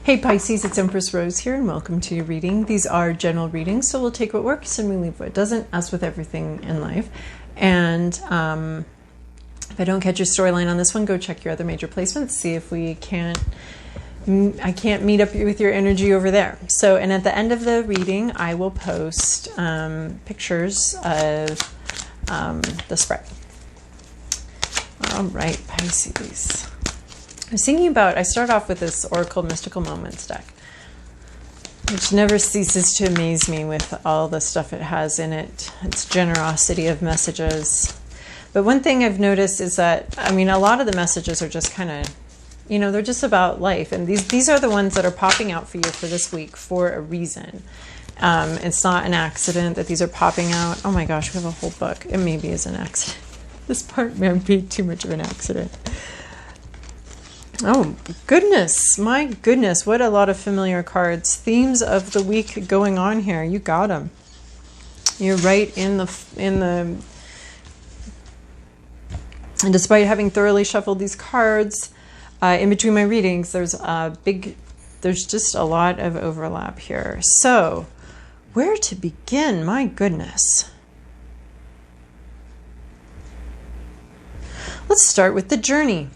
Hey Pisces, it's Empress Rose here and welcome to your reading. These are general readings, so we'll take what works and we leave what doesn't, as with everything in life. And if I don't catch your storyline on this one, go check your other major placements, see if I can't meet up with your energy over there. So, and at the end of the reading, I will post pictures of the spread. All right, Pisces. I was thinking about, I start off with this Oracle Mystical Moments deck, which never ceases to amaze me with all the stuff it has in it, its generosity of messages. But one thing I've noticed is that, I mean, a lot of the messages are just kind of, you know, they're just about life. And these are the ones that are popping out for you for this week for a reason. It's not an accident that these are popping out. Oh my gosh, we have a whole book. It maybe is an accident. This part may be too much of an accident. Oh, goodness. My goodness. What a lot of familiar cards. Themes of the week going on here. You got them. You're right in the... And despite having thoroughly shuffled these cards, in between my readings, there's just a lot of overlap here. So, where to begin? My goodness. Let's start with the journey.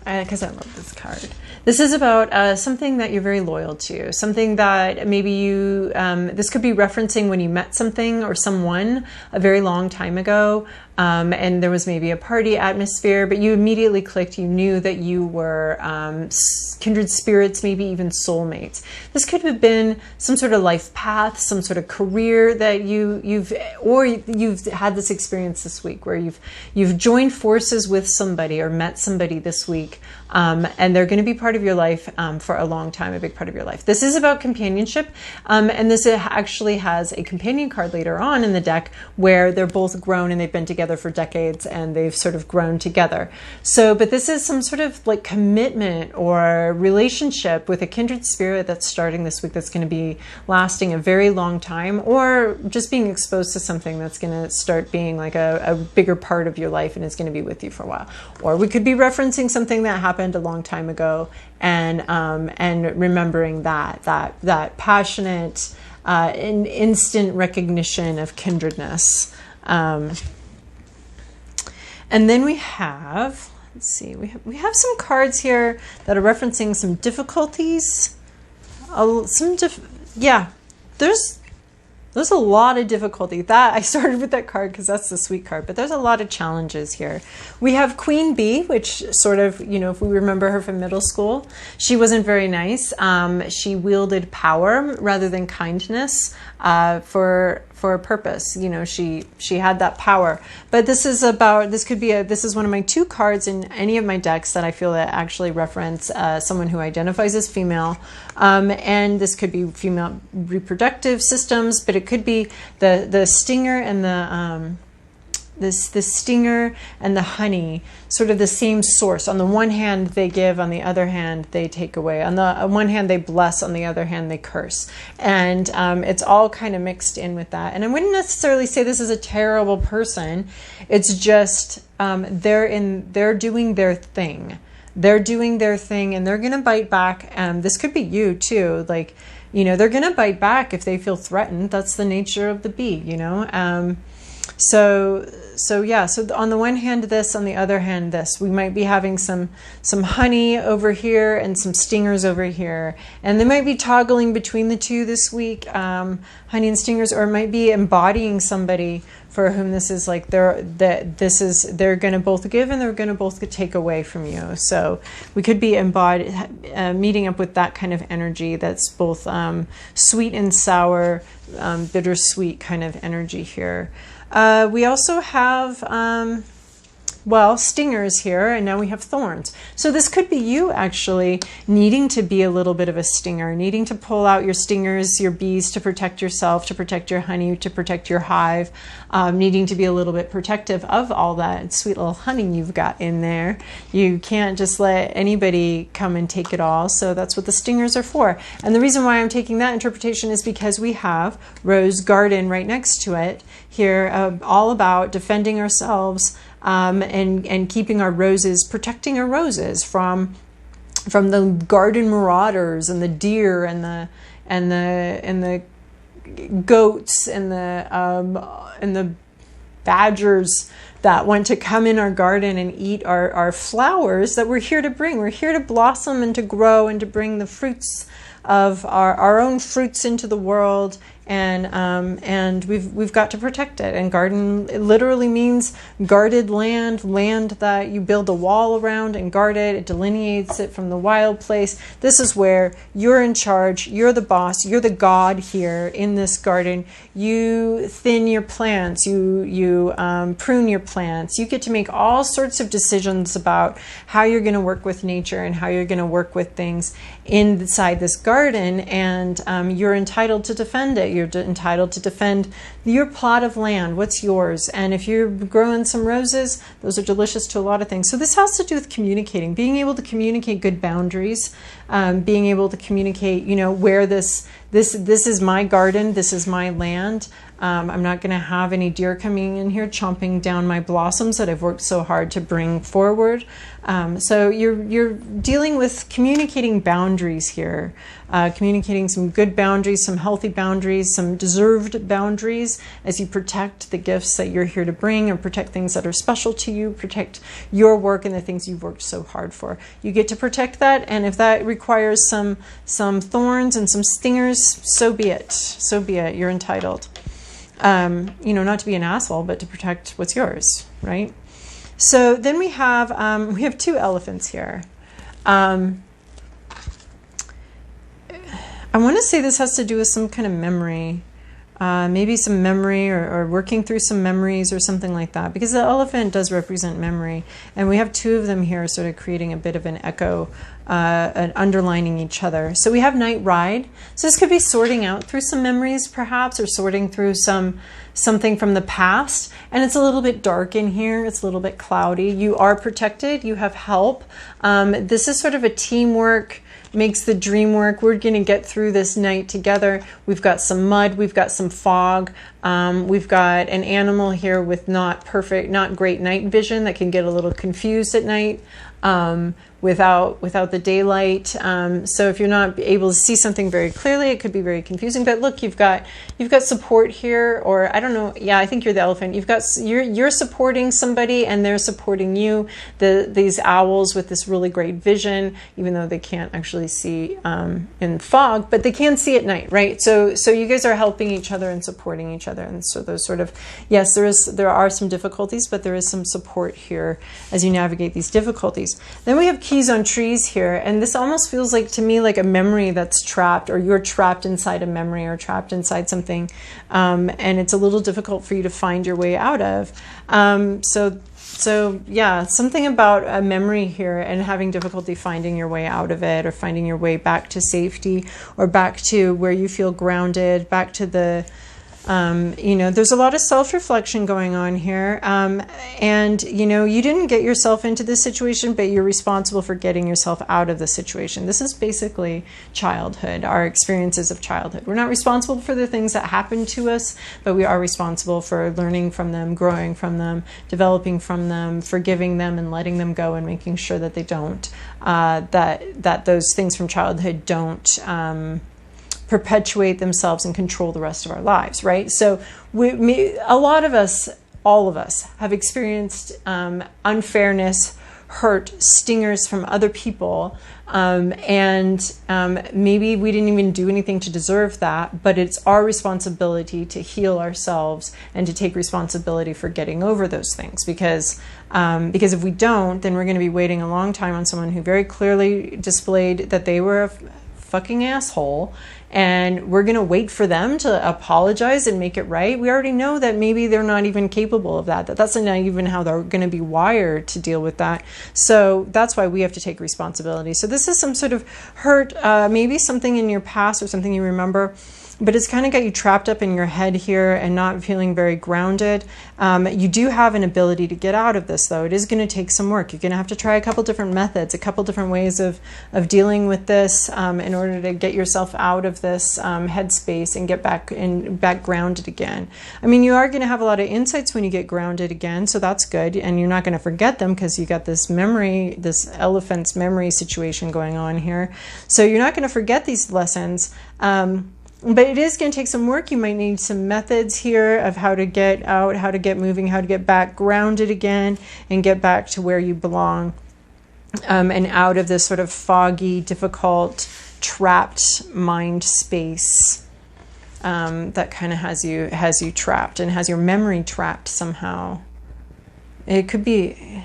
Because I love this card. This is about something that you're very loyal to, something that maybe you, this could be referencing when you met something or someone a very long time ago, and there was maybe a party atmosphere, but you immediately clicked, you knew that you were kindred spirits, maybe even soulmates. This could have been some sort of life path, some sort of career that you've had this experience this week where you've joined forces with somebody or met somebody this week, and they're going to be part of your life for a long time, a big part of your life. This is about companionship, and this actually has a companion card later on in the deck where they're both grown and they've been together for decades and they've sort of grown together. So, but this is some sort of like commitment or relationship with a kindred spirit that's starting this week that's going to be lasting a very long time, or just being exposed to something that's going to start being like a bigger part of your life and is going to be with you for a while. Or we could be referencing something that happened a long time ago and remembering that passionate and instant recognition of kindredness. And then we have, let's see, we have some cards here that are referencing some difficulties. There's a lot of difficulty. That I started with that card because that's the sweet card, but there's a lot of challenges here. We have Queen Bee, which sort of, you know, if we remember her from middle school, she wasn't very nice. She wielded power rather than kindness for a purpose. You know, she had that power. But this is one of my two cards in any of my decks that I feel that actually reference someone who identifies as female. And this could be female reproductive systems, but it could be the stinger and the stinger and the honey, sort of the same source. On the one hand, they give. On the other hand, they take away. On the one hand, they bless. On the other hand, they curse. And it's all kind of mixed in with that. And I wouldn't necessarily say this is a terrible person. It's just they're doing their thing. They're doing their thing, and they're going to bite back. This could be you too. Like, you know, they're going to bite back if they feel threatened. That's the nature of the bee, you know. So on the one hand this, on the other hand this. We might be having some honey over here and some stingers over here, and they might be toggling between the two this week, honey and stingers, or it might be embodying somebody for whom this is like they're going to both give and they're going to both take away from you. So we could be meeting up with that kind of energy that's both sweet and sour, bittersweet kind of energy here. We also have, stingers here, and now we have thorns. So this could be you actually needing to be a little bit of a stinger, needing to pull out your stingers, your bees to protect yourself, to protect your honey, to protect your hive, needing to be a little bit protective of all that sweet little honey you've got in there. You can't just let anybody come and take it all. So that's what the stingers are for. And the reason why I'm taking that interpretation is because we have Rose Garden right next to it here, all about defending ourselves and keeping our roses, protecting our roses from garden marauders and the deer and the goats and the badgers that want to come in our garden and eat our flowers that we're here to bring. We're here to blossom and to grow and to bring the fruits of our own fruits into the world, and we've got to protect it. And garden, it literally means guarded land that you build a wall around and guard it. It delineates it from the wild place. This is where you're in charge. You're the boss. You're the god here in this garden. You thin your plants. You prune your plants. You get to make all sorts of decisions about how you're going to work with nature and how you're going to work with things inside this garden, and you're entitled to defend it. You're entitled to defend your plot of land, what's yours. And if you're growing some roses, those are delicious to a lot of things. So this has to do with communicating, being able to communicate good boundaries, being able to communicate, where this is my garden, this is my land. I'm not going to have any deer coming in here chomping down my blossoms that I've worked so hard to bring forward. So you're dealing with communicating boundaries here, communicating some good boundaries, some healthy boundaries, some deserved boundaries as you protect the gifts that you're here to bring, and protect things that are special to you, protect your work and the things you've worked so hard for. You get to protect that, and if that requires some thorns and some stingers, so be it. So be it. You're entitled. Not to be an asshole, but to protect what's yours, right? So then we have two elephants here. I want to say this has to do with some kind of memory, maybe some memory or working through some memories or something like that, because the elephant does represent memory, and we have two of them here sort of creating a bit of an echo, and underlining each other. So we have night ride. So this could be sorting out through some memories perhaps, or sorting through something from the past. And it's a little bit dark in here. It's a little bit cloudy. You are protected. You have help. This is sort of a teamwork, makes the dream work. We're going to get through this night together. We've got some mud. We've got some fog. We've got an animal here with not great night vision that can get a little confused at night. Without the daylight. So if you're not able to see something very clearly, it could be very confusing. But look, you've got support here, or I don't know. Yeah, I think you're the elephant. You're supporting somebody, and they're supporting you. These owls with this really great vision, even though they can't actually see in fog, but they can see at night, right? So you guys are helping each other and supporting each other. And so those sort of, yes, there are some difficulties, but there is some support here as you navigate these difficulties. Then we have keys on trees here, and this almost feels like to me like a memory that's trapped, or you're trapped inside a memory or trapped inside something, and it's a little difficult for you to find your way out of. So yeah, something about a memory here and having difficulty finding your way out of it, or finding your way back to safety, or back to where you feel grounded, back to the there's a lot of self-reflection going on here. And you didn't get yourself into this situation, but you're responsible for getting yourself out of the situation. This is basically childhood, our experiences of childhood. We're not responsible for the things that happen to us, but we are responsible for learning from them, growing from them, developing from them, forgiving them and letting them go, and making sure that they don't, that those things from childhood don't, perpetuate themselves and control the rest of our lives, right? So a lot of us, all of us, have experienced unfairness, hurt, stingers from other people, and maybe we didn't even do anything to deserve that, but it's our responsibility to heal ourselves and to take responsibility for getting over those things, because if we don't, then we're going to be waiting a long time on someone who very clearly displayed that they were a fucking asshole, and we're going to wait for them to apologize and make it right. We already know that maybe they're not even capable of that. That's not even how they're going to be wired to deal with that. So that's why we have to take responsibility. So this is some sort of hurt, maybe something in your past or something you remember but it's kind of got you trapped up in your head here and not feeling very grounded. You do have an ability to get out of this, though. It is going to take some work. You're going to have to try a couple different methods, a couple different ways of dealing with this in order to get yourself out of this headspace and get back grounded again. I mean, you are going to have a lot of insights when you get grounded again, so that's good. And you're not going to forget them because you got this memory, this elephant's memory situation going on here. So you're not going to forget these lessons. But it is going to take some work. You might need some methods here of how to get out, how to get moving, how to get back grounded again and get back to where you belong, and out of this sort of foggy, difficult, trapped mind space that kind of has you trapped and has your memory trapped somehow. It could be...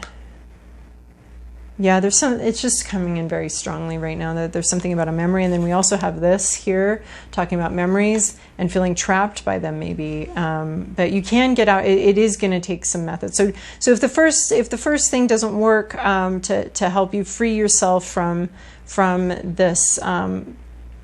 Yeah, it's just coming in very strongly right now that there's something about a memory. And then we also have this here talking about memories and feeling trapped by them maybe. But you can get out. It is going to take some methods. So if the first thing doesn't work to help you free yourself from this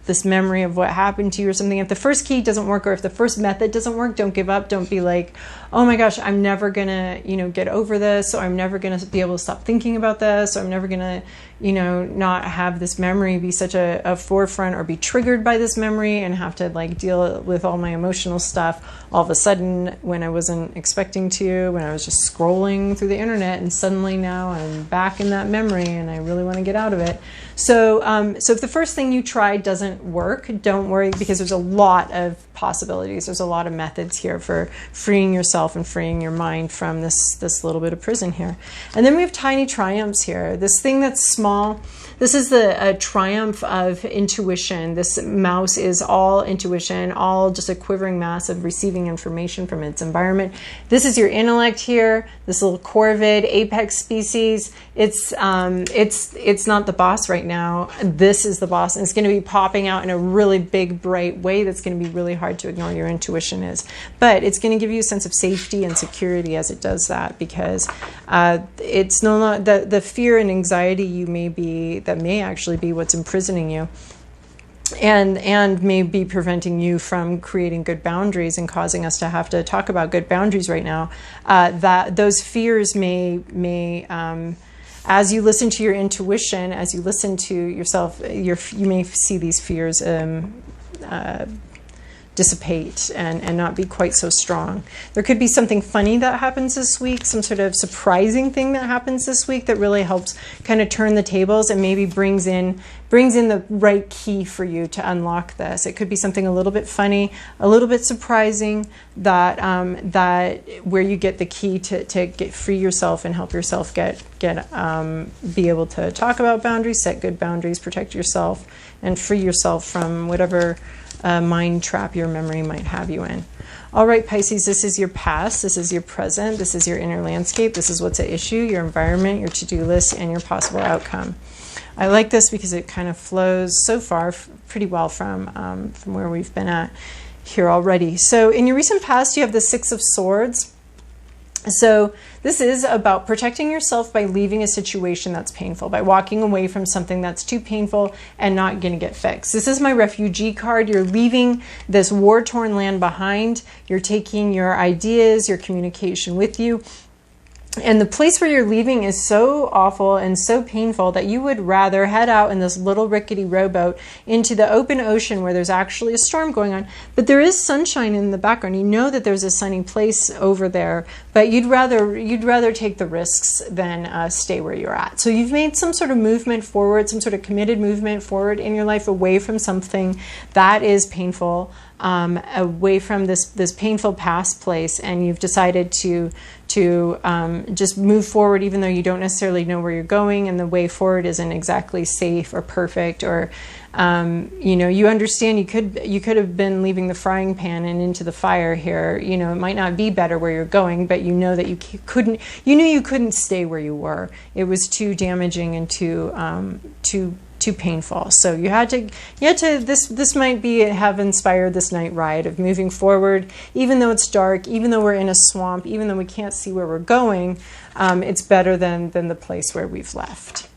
this memory of what happened to you or something, if the first key doesn't work or if the first method doesn't work, don't give up. Don't be like, oh my gosh, I'm never gonna, get over this, or I'm never gonna be able to stop thinking about this, or I'm never gonna, not have this memory be such a forefront or be triggered by this memory and have to like deal with all my emotional stuff all of a sudden when I wasn't expecting to, when I was just scrolling through the internet, and suddenly now I'm back in that memory and I really want to get out of it. So if the first thing you try doesn't work, don't worry, because there's a lot of possibilities. There's a lot of methods here for freeing yourself and freeing your mind from this little bit of prison here. And then we have tiny triumphs here. This thing that's small, this is the triumph of intuition. This mouse is all intuition, all just a quivering mass of receiving information from its environment. This is your intellect here, this little corvid, apex species. It's not the boss right now. This is the boss, and it's going to be popping out in a really big, bright way that's going to be really hard to ignore. Your intuition is, but it's going to give you a sense of safety and security as it does that, because it's no longer the fear and anxiety you that may actually be what's imprisoning you and may be preventing you from creating good boundaries and causing us to have to talk about good boundaries right now. That those fears may as you listen to your intuition, as you listen to yourself, you may see these fears dissipate and not be quite so strong. There could be something funny that happens this week, some sort of surprising thing that happens this week that really helps kind of turn the tables and maybe brings in the right key for you to unlock this. It could be something a little bit funny, a little bit surprising, that where you get the key to free yourself and help yourself be able to talk about boundaries, set good boundaries, protect yourself, and free yourself from whatever mind trap your memory might have you in. All right, Pisces, this is your past, this is your present, this is your inner landscape, this is what's at issue, your environment, your to-do list, and your possible outcome. I like this because it kind of flows so far pretty well from where we've been at here already. So in your recent past, you have the Six of Swords. So this is about protecting yourself by leaving a situation that's painful, by walking away from something that's too painful and not going to get fixed. This is my refugee card. You're leaving this war-torn land behind. You're taking your ideas, your communication with you. And the place where you're leaving is so awful and so painful that you would rather head out in this little rickety rowboat into the open ocean where there's actually a storm going on. But there is sunshine in the background. You know that there's a sunny place over there, but you'd rather take the risks than stay where you're at. So you've made some sort of movement forward, some sort of committed movement forward in your life away from something that is painful, away from this painful past place, and you've decided to just move forward even though you don't necessarily know where you're going and the way forward isn't exactly safe or perfect, or you understand you could have been leaving the frying pan and into the fire here. It might not be better where you're going, but you know that you knew you couldn't stay where you were. It was too damaging and too painful. So you had to this might have inspired this night ride of moving forward, even though it's dark, even though we're in a swamp, even though we can't see where we're going. It's better than the place where we've left.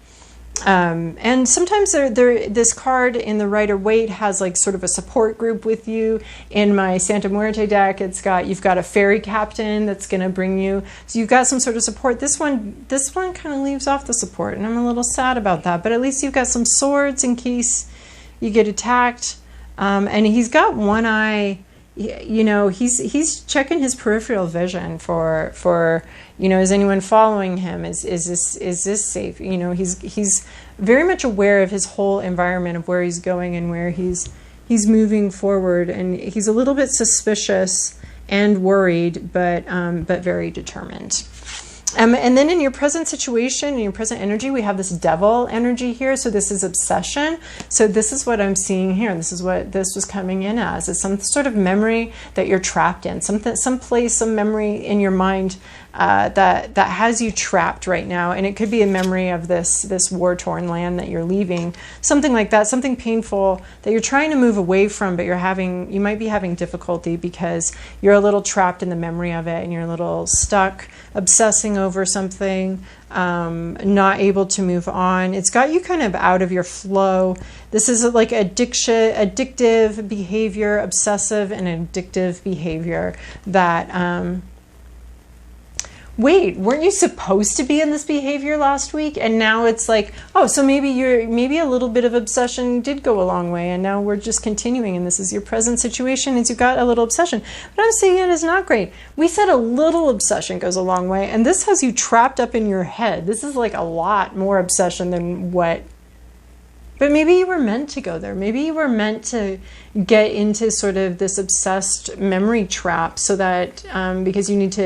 And sometimes this card in the Rider-Waite has like sort of a support group with you. In my Santa Muerte deck, you've got a fairy captain that's going to bring you. So you've got some sort of support. This one kind of leaves off the support, and I'm a little sad about that. But at least you've got some swords in case you get attacked. And he's got one eye. You know, he's checking his peripheral vision for you know, is anyone following him? Is this safe? You know, he's very much aware of his whole environment, of where he's going and where he's moving forward, and he's a little bit suspicious and worried, but very determined. And then in your present situation, in your present energy, we have this devil energy here. So this is obsession. So this is what I'm seeing here. This is what this was coming in as. It's some sort of memory that you're trapped in. Some place, some memory in your mind that has you trapped right now. And it could be a memory of this war-torn land that you're leaving. Something like that. Something painful that you're trying to move away from, but you might be having difficulty because you're a little trapped in the memory of it, and you're a little stuck, obsessing over something, not able to move on. It's got you kind of out of your flow. This is like addictive behavior, obsessive and addictive behavior that, wait, weren't you supposed to be in this behavior last week? And now it's like, oh, so maybe a little bit of obsession did go a long way, and now we're just continuing, and this is your present situation, is you've got a little obsession. But I'm seeing it as not great. We said a little obsession goes a long way, and this has you trapped up in your head. This is like a lot more obsession than what... But maybe you were meant to go there. Maybe you were meant to get into sort of this obsessed memory trap, so that because you need to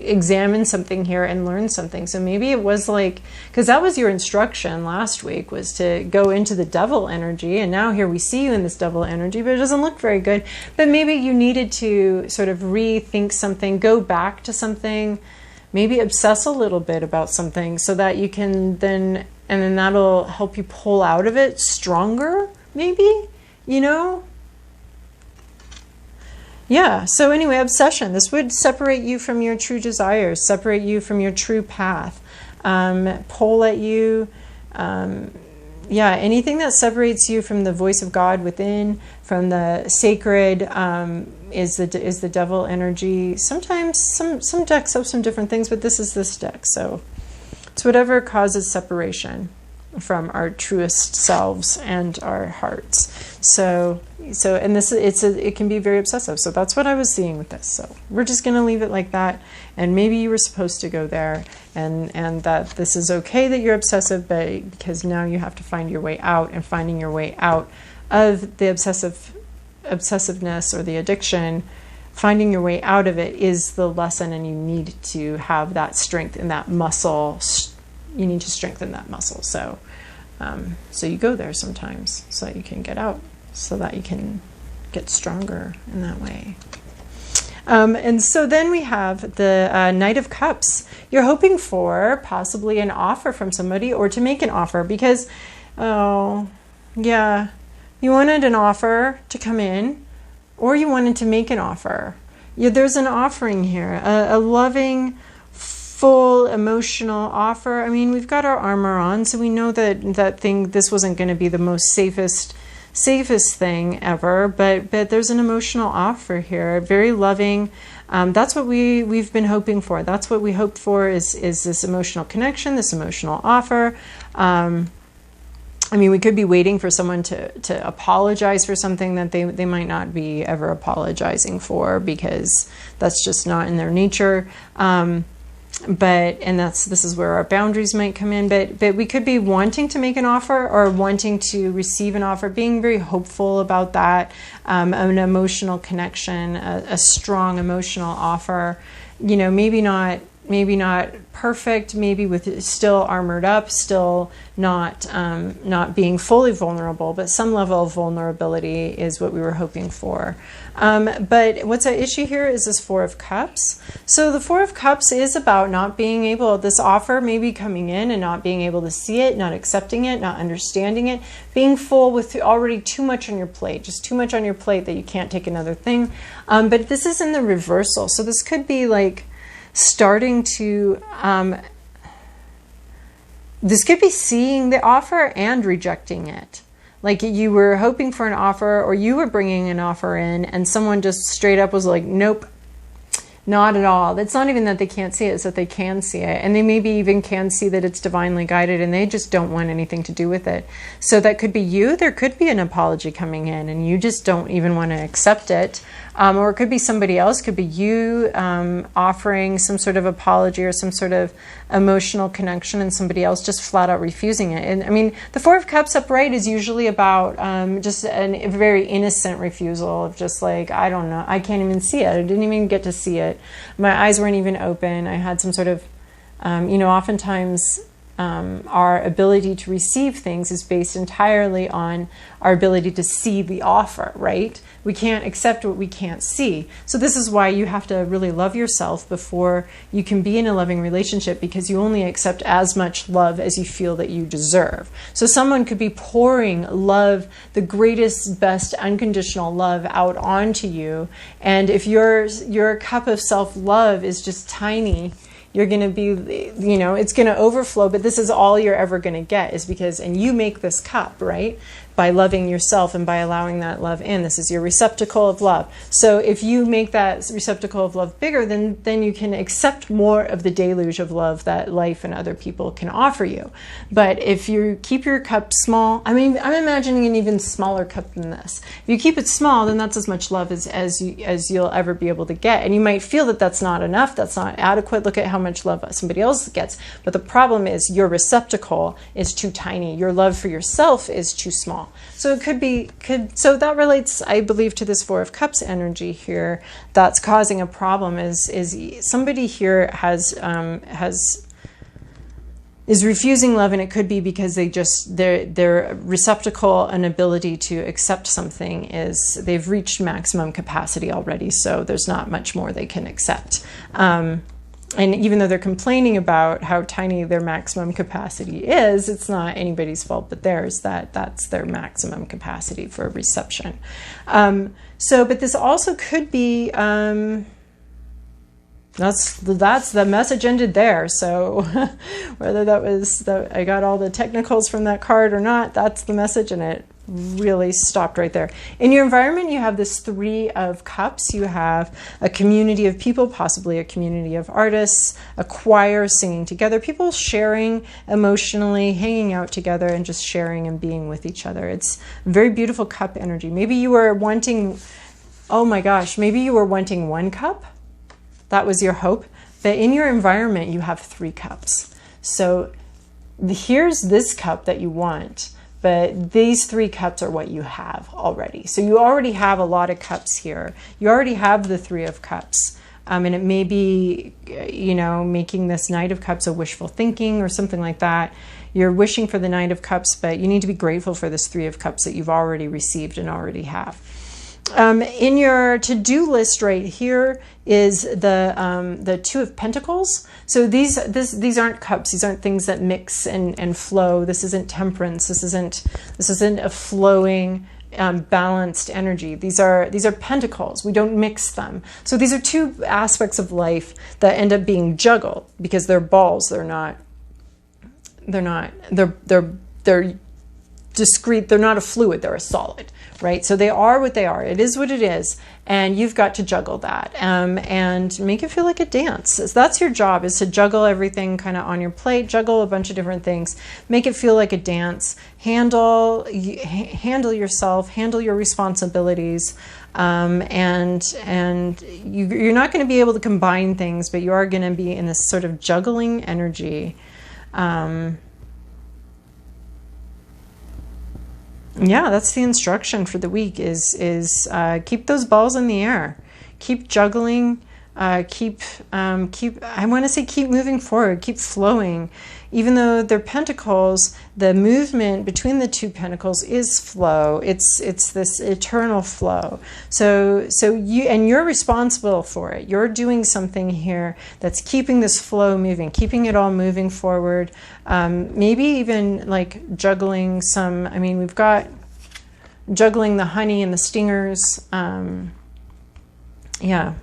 examine something here and learn something. So maybe it was like, because that was your instruction last week, was to go into the devil energy, and now here we see you in this devil energy, but it doesn't look very good. But maybe you needed to sort of rethink something, go back to something, maybe obsess a little bit about something, so that you can then... And then that'll help you pull out of it stronger, maybe, you know? Yeah, so anyway, obsession. This would separate you from your true desires, separate you from your true path, pull at you. Yeah, anything that separates you from the voice of God within, from the sacred, is the devil energy. Sometimes some decks have some different things, but this is this deck, so... It's whatever causes separation from our truest selves and our hearts. So and it can be very obsessive. So that's what I was seeing with this. So we're just going to leave it like that. And maybe you were supposed to go there, and that this is okay that you're obsessive, but because now you have to find your way out, and finding your way out of the obsessiveness or the addiction. Finding your way out of it is the lesson, and you need to have that strength in that muscle. You need to strengthen that muscle. So you go there sometimes so that you can get out, so that you can get stronger in that way. And so then we have the Knight of Cups. You're hoping for possibly an offer from somebody, or to make an offer, because, oh, yeah, you wanted an offer to come in, or you wanted to make an offer. Yeah, there's an offering here, a loving, full, emotional offer. I mean, we've got our armor on, so we know that this wasn't going to be the most safest thing ever, but there's an emotional offer here, very loving. That's what we've been hoping for. That's what we hoped for, is this emotional connection, this emotional offer. I mean, we could be waiting for someone to apologize for something that they might not be ever apologizing for, because that's just not in their nature. This is where our boundaries might come in. But we could be wanting to make an offer, or wanting to receive an offer, being very hopeful about that, an emotional connection, a strong emotional offer. You know, maybe not perfect, maybe with still armored up, still not being fully vulnerable, but some level of vulnerability is what we were hoping for. But what's at issue here is this Four of Cups. So the Four of Cups is about not being able, this offer maybe coming in and not being able to see it, not accepting it, not understanding it, being full with already too much on your plate, just too much on your plate that you can't take another thing. But this is in the reversal. So this could be like starting to this could be seeing the offer and rejecting it. Like you were hoping for an offer, or you were bringing an offer in and someone just straight up was like, nope, not at all. It's not even that they can't see it, it's that they can see it. And they maybe even can see that it's divinely guided and they just don't want anything to do with it. So that could be you. There could be an apology coming in and you just don't even want to accept it. Or it could be somebody else. It could be you offering some sort of apology or some sort of emotional connection and somebody else just flat out refusing it. And I mean, the Four of Cups upright is usually about just a very innocent refusal of just like, I don't know, I can't even see it. I didn't even get to see it. My eyes weren't even open. I had some sort of, oftentimes our ability to receive things is based entirely on our ability to see the offer, right? We can't accept what we can't see. So this is why you have to really love yourself before you can be in a loving relationship, because you only accept as much love as you feel that you deserve. So someone could be pouring love, the greatest, best, unconditional love out onto you. And if your cup of self-love is just tiny, you're going to be, it's going to overflow, but this is all you're ever going to get is because, and you make this cup, right? By loving yourself and by allowing that love in. This is your receptacle of love. So if you make that receptacle of love bigger, then you can accept more of the deluge of love that life and other people can offer you. But if you keep your cup small, I mean, I'm imagining an even smaller cup than this. If you keep it small, then that's as much love as you'll ever be able to get. And you might feel that that's not enough, that's not adequate. Look at how much love somebody else gets. But the problem is your receptacle is too tiny. Your love for yourself is too small. So it so that relates, I believe, to this Four of Cups energy here. That's causing a problem. Is somebody here is refusing love, and it could be because their receptacle and ability to accept something is they've reached maximum capacity already. So there's not much more they can accept. And even though they're complaining about how tiny their maximum capacity is, it's not anybody's fault but theirs. That's their maximum capacity for reception. But this also could be, that's the message ended there. So whether that was, I got all the technicals from that card or not, that's the message, and it really stopped right there. In your environment, you have this Three of Cups. You have a community of people, possibly a community of artists, a choir singing together, people sharing emotionally, hanging out together and just sharing and being with each other. It's very beautiful cup energy. Maybe you were wanting, oh my gosh, maybe you were wanting one cup. That was your hope. But in your environment, you have 3 cups. So here's this cup that you want. But these 3 cups are what you have already. So you already have a lot of cups here. You already have the 3 of Cups. And it may be, making this Knight of Cups a wishful thinking or something like that. You're wishing for the Knight of Cups, but you need to be grateful for this 3 of Cups that you've already received and already have. In your to-do list right here is the 2 of Pentacles. So these aren't cups. These aren't things that mix and flow. This isn't temperance. This isn't a flowing, balanced energy. These are pentacles. We don't mix them. So these are 2 aspects of life that end up being juggled because they're balls. They're discrete. They're not a fluid. They're a solid. Right? So they are what they are. It is what it is. And you've got to juggle that and make it feel like a dance. So that's your job, is to juggle everything kind of on your plate, juggle a bunch of different things, make it feel like a dance, handle yourself, handle your responsibilities. And you're not going to be able to combine things, but you are going to be in this sort of juggling energy. Yeah, that's the instruction for the week is keep those balls in the air. Keep juggling. Keep moving forward. Keep flowing. Even though they're pentacles, the movement between the 2 pentacles is flow. It's this eternal flow. So you're responsible for it. You're doing something here that's keeping this flow moving, keeping it all moving forward. Maybe even like juggling some. I mean, we've got juggling the honey and the stingers. Yeah.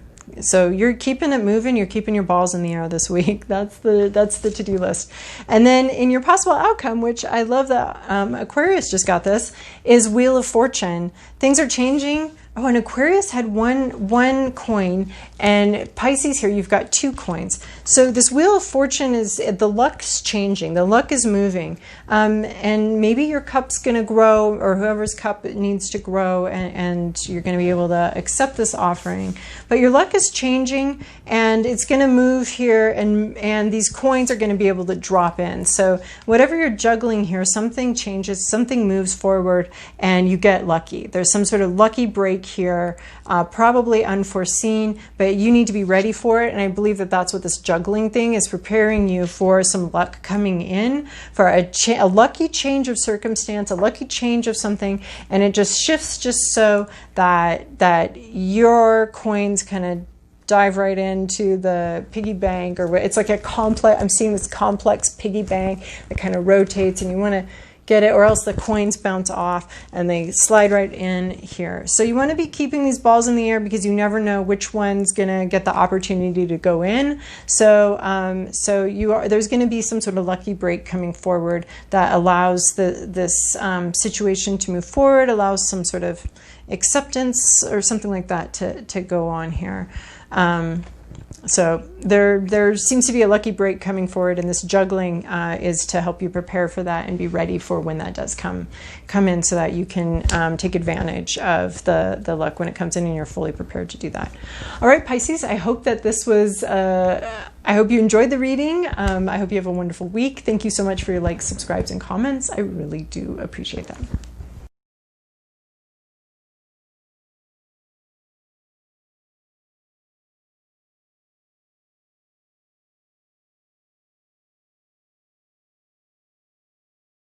So you're keeping it moving. You're keeping your balls in the air this week. That's the to-do list. And then in your possible outcome, which I love that Aquarius just got this, is Wheel of Fortune. Things are changing. Oh, and Aquarius had one coin, and Pisces here, you've got 2 coins. So this Wheel of Fortune is, the luck's changing, the luck is moving. And maybe your cup's going to grow, or whoever's cup needs to grow, and you're going to be able to accept this offering. But your luck is changing, and it's going to move here, and these coins are going to be able to drop in. So whatever you're juggling here, something changes, something moves forward, and you get lucky. There's some sort of lucky break here, probably unforeseen, but you need to be ready for it. And I believe that that's what this juggling thing is, preparing you for some luck coming in, for a lucky change of circumstance, a lucky change of something, and it just shifts just so that your coins kind of dive right into the piggy bank, or it's like a complex, I'm seeing this complex piggy bank that kind of rotates, and you want to get it, or else the coins bounce off and they slide right in here. So you want to be keeping these balls in the air, because you never know which one's going to get the opportunity to go in. So there's going to be some sort of lucky break coming forward that allows this situation to move forward, allows some sort of acceptance or something like that to go on here. So there seems to be a lucky break coming forward, and this juggling is to help you prepare for that and be ready for when that does come in, so that you can take advantage of the luck when it comes in, and you're fully prepared to do that. All right, Pisces, I hope that this was, I hope you enjoyed the reading. I hope you have a wonderful week. Thank you so much for your likes, subscribes, and comments. I really do appreciate that.